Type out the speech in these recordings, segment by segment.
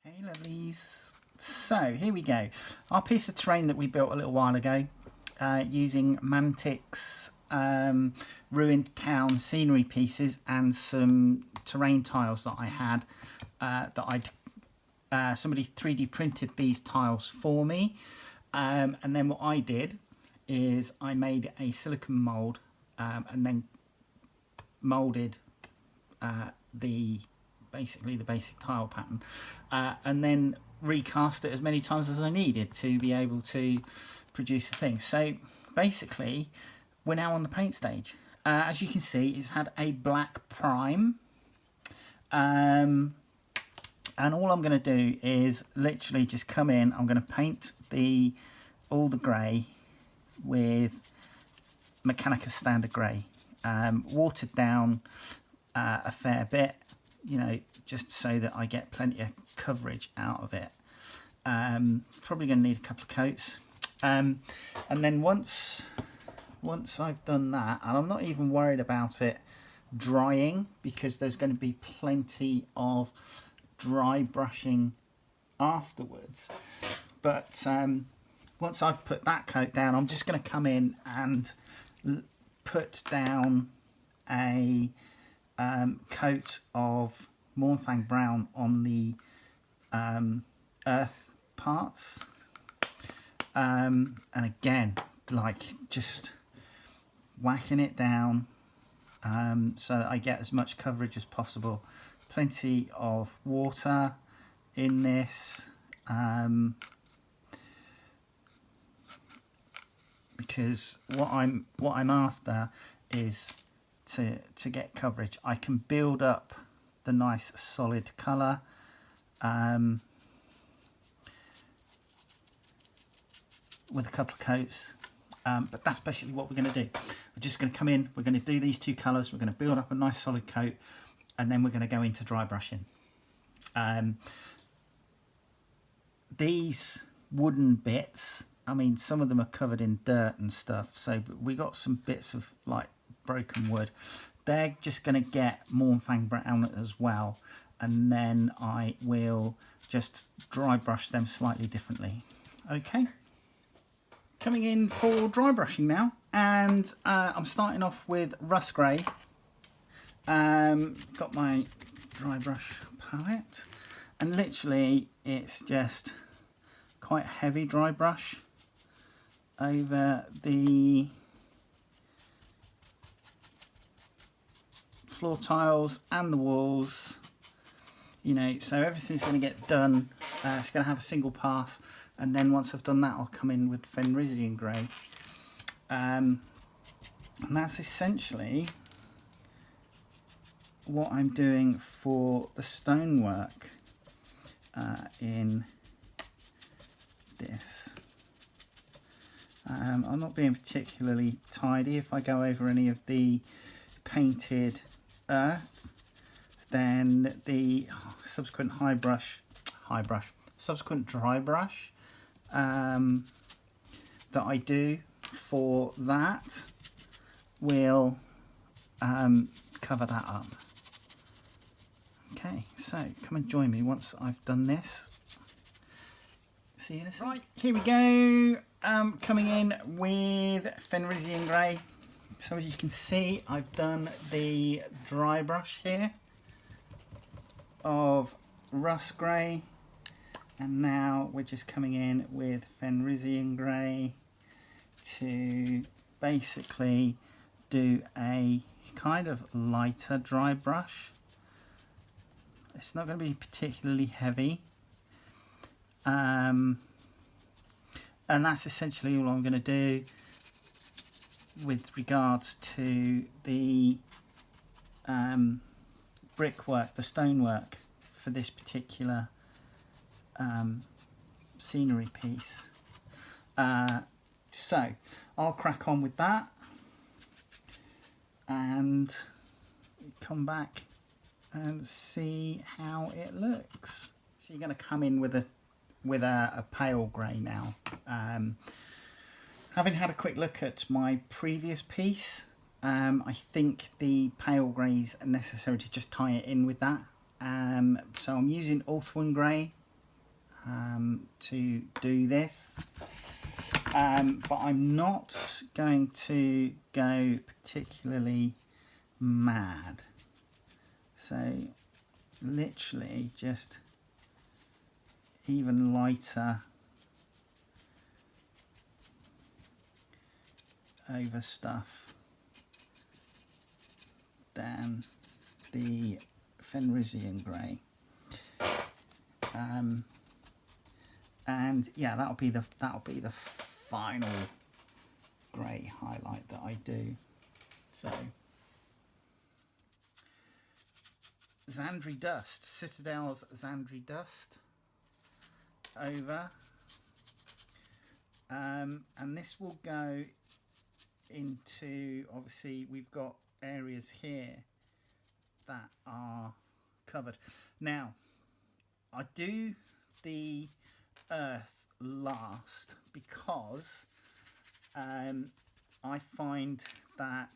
Hey lovelies, so here we go. Our piece of terrain that we built a little while ago using Mantic's Ruined Town scenery pieces and some terrain tiles that I had somebody 3D printed these tiles for me, and then what I did is I made a silicone mold and then molded basically the basic tile pattern, and then recast it as many times as I needed to be able to produce a thing. So basically we're now on the paint stage. As you can see, it's had a black prime, and all I'm going to do is literally just come in. I'm going to paint all the grey with Mechanica Standard Grey, watered down a fair bit, you know, just so that I get plenty of coverage out of it. Probably going to need a couple of coats, and then once I've done that, and I'm not even worried about it drying because there's going to be plenty of dry brushing afterwards, but once I've put that coat down, I'm just going to come in and put down a coat of Mournfang Brown on the earth parts, and again, like, just whacking it down so that I get as much coverage as possible. Plenty of water in this, because what I'm after is to get coverage. I can build up the nice solid colour, with a couple of coats, but that's basically what we're going to do. We're just going to come in, we're going to do these two colours, we're going to build up a nice solid coat, and then we're going to go into dry brushing. These wooden bits, I mean, some of them are covered in dirt and stuff, so we got some bits of like broken wood. They're just going to get Mournfang Brown as well, and then I will just dry brush them slightly differently. Okay, coming in for dry brushing now, and I'm starting off with rust grey. Got my dry brush palette, and literally it's just quite a heavy dry brush over the floor tiles and the walls, you know, so everything's going to get done. It's going to have a single pass, and then once I've done that, I'll come in with Fenrisian grey, and that's essentially what I'm doing for the stonework in this. I'm not being particularly tidy. If I go over any of the painted earth, then the subsequent subsequent dry brush that I do for that will cover that up. Okay, so come and join me once I've done this. See you in a second. Right, here we go. Coming in with Fenrisian grey. So as you can see, I've done the dry brush here of rust grey, and now we're just coming in with Fenrisian grey to basically do a kind of lighter dry brush. It's not going to be particularly heavy, and that's essentially all I'm going to do with regards to the brickwork, the stonework for this particular scenery piece. So I'll crack on with that and come back and see how it looks. So you're going to come in with a pale grey now. Having had a quick look at my previous piece, I think the pale greys are necessary to just tie it in with that. So I'm using Ulthwyn grey to do this, but I'm not going to go particularly mad. So literally just even lighter over stuff than the Fenrisian grey, and yeah, that'll be the final grey highlight that I do. So Zandri Dust, Citadel's Zandri Dust over, and this will go into, obviously we've got areas here that are covered. Now I do the earth last because I find that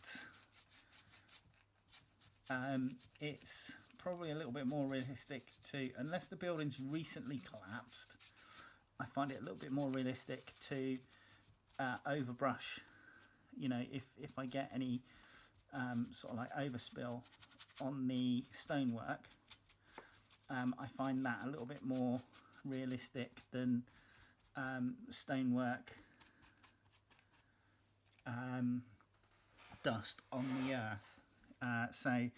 it's probably a little bit more realistic to, unless the building's recently collapsed, I find it a little bit more realistic to overbrush. You know, if I get any sort of like overspill on the stonework, I find that a little bit more realistic than stonework dust on the earth. So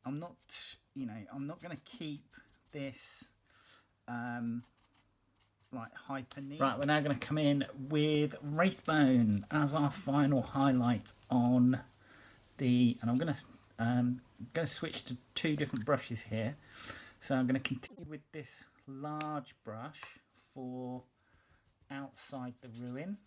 I'm not, you know, I'm not going to keep this like hyper neat. Right, we're now going to come in with Wraithbone as our final highlight on the, and I'm going to switch to two different brushes here. So I'm going to continue with this large brush for outside the ruin.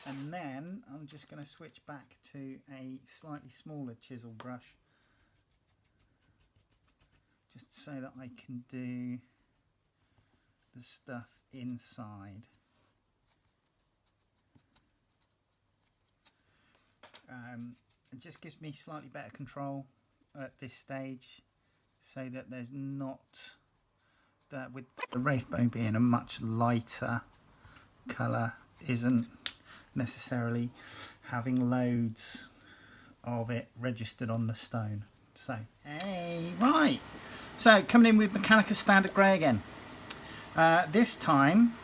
And then I'm just going to switch back to a slightly smaller chisel brush, just so that I can do the stuff inside. It just gives me slightly better control at this stage, so that there's not, that with the Wraithbone being a much lighter colour, isn't necessarily having loads of it registered on the stone. So, hey, right. So coming in with Mechanica Standard Grey again. This time,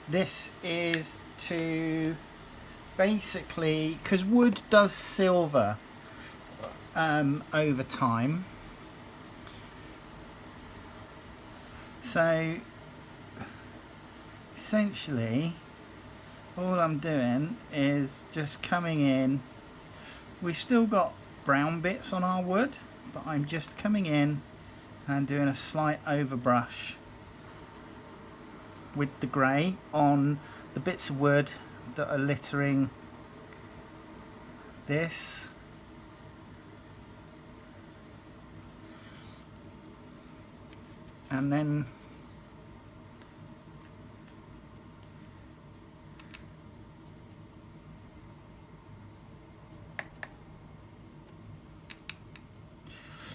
this is to basically, because wood does silver over time. So essentially all I'm doing is just coming in. We've still got brown bits on our wood, but I'm just coming in and doing a slight overbrush with the grey on the bits of wood that are littering this. And then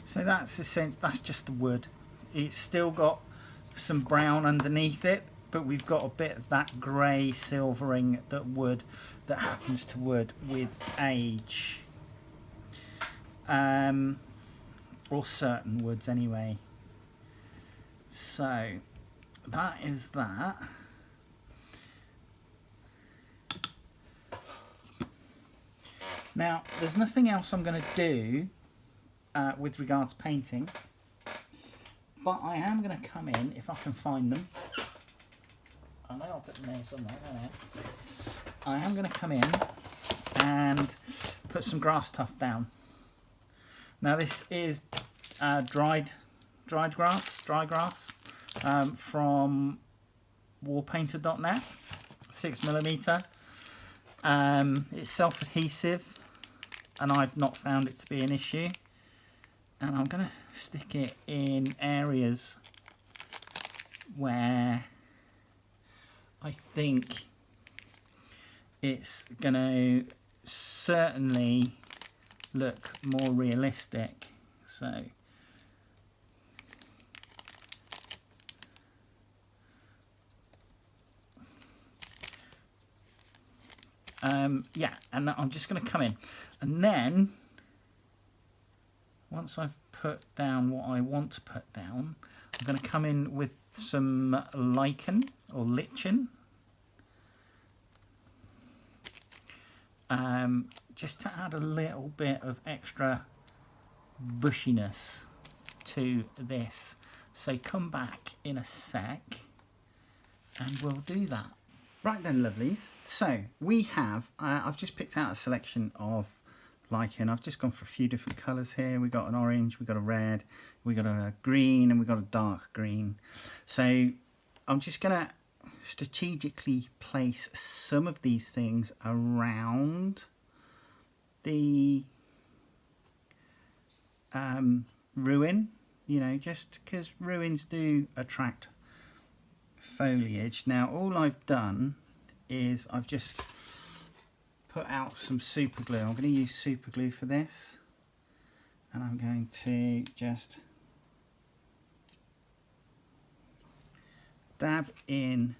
so that's the sense, that's just the wood. It's still got some brown underneath it, but we've got a bit of that grey silvering that happens to wood with age, or certain woods anyway. So that is that. Now there's nothing else I'm going to do with regards to painting, but I am going to come in, if I can find them. I know I'll put them there somewhere, I am going to come in and put some grass tuff down. Now this is dry grass from warpainter.net, 6mm. It's self-adhesive, and I've not found it to be an issue. And I'm going to stick it in areas where I think it's going to certainly look more realistic. So yeah, and I'm just going to come in, and then once I've put down what I want to put down, I'm going to come in with some lichen or lichen, just to add a little bit of extra bushiness to this. So come back in a sec and we'll do that. Right then, lovelies. So we have, I've just picked out a selection of lichen. I've just gone for a few different colours here. We've got an orange, we've got a red, we've got a green, and we've got a dark green. So I'm just going to strategically place some of these things around the ruin, you know, just because ruins do attract foliage. Now all I've done is I've just put out some super glue. I'm going to use super glue for this, and I'm going to just dab in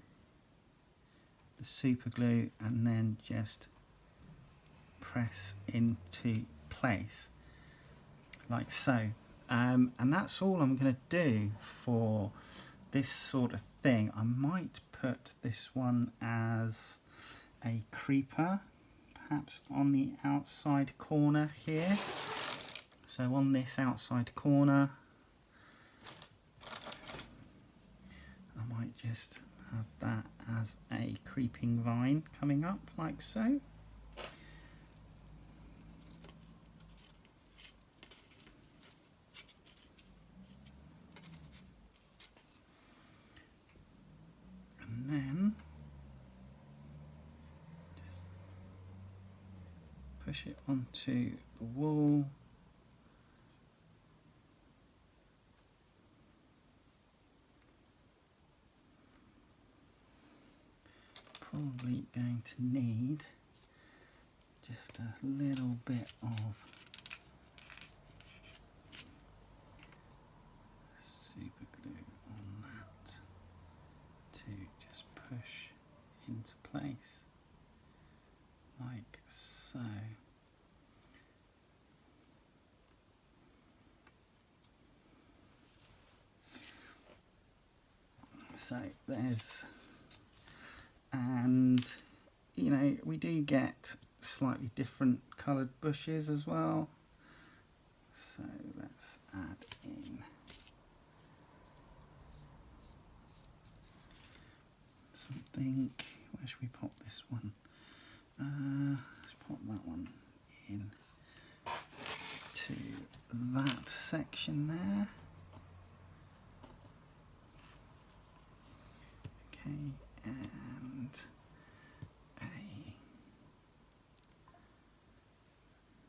the super glue and then just press into place like so, and that's all I'm going to do for this sort of thing. I might put this one as a creeper, perhaps on the outside corner here. So on this outside corner I might just have that as a creeping vine coming up like so. And then just push it onto the wall. Probably going to need just a little bit of super glue on that to just push into place like so. So there's, and you know, we do get slightly different coloured bushes as well, so let's add in something. Where should we pop this one? Let's pop that one in to that section there. Okay, and a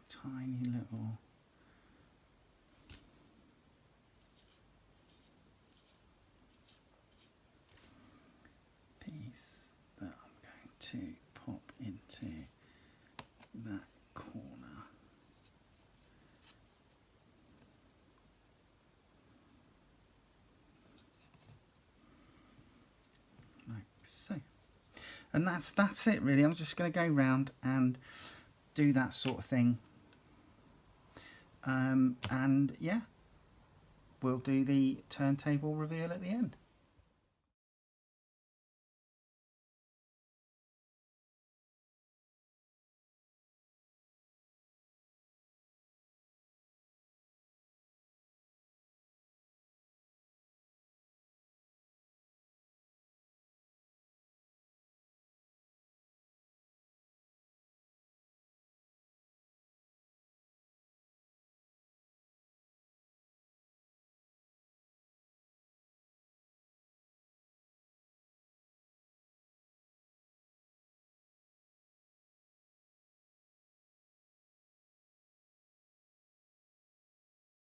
tiny little piece that I'm going to pop into that corner. Like so. And that's it really. I'm just going to go round and do that sort of thing. And yeah, we'll do the turntable reveal at the end.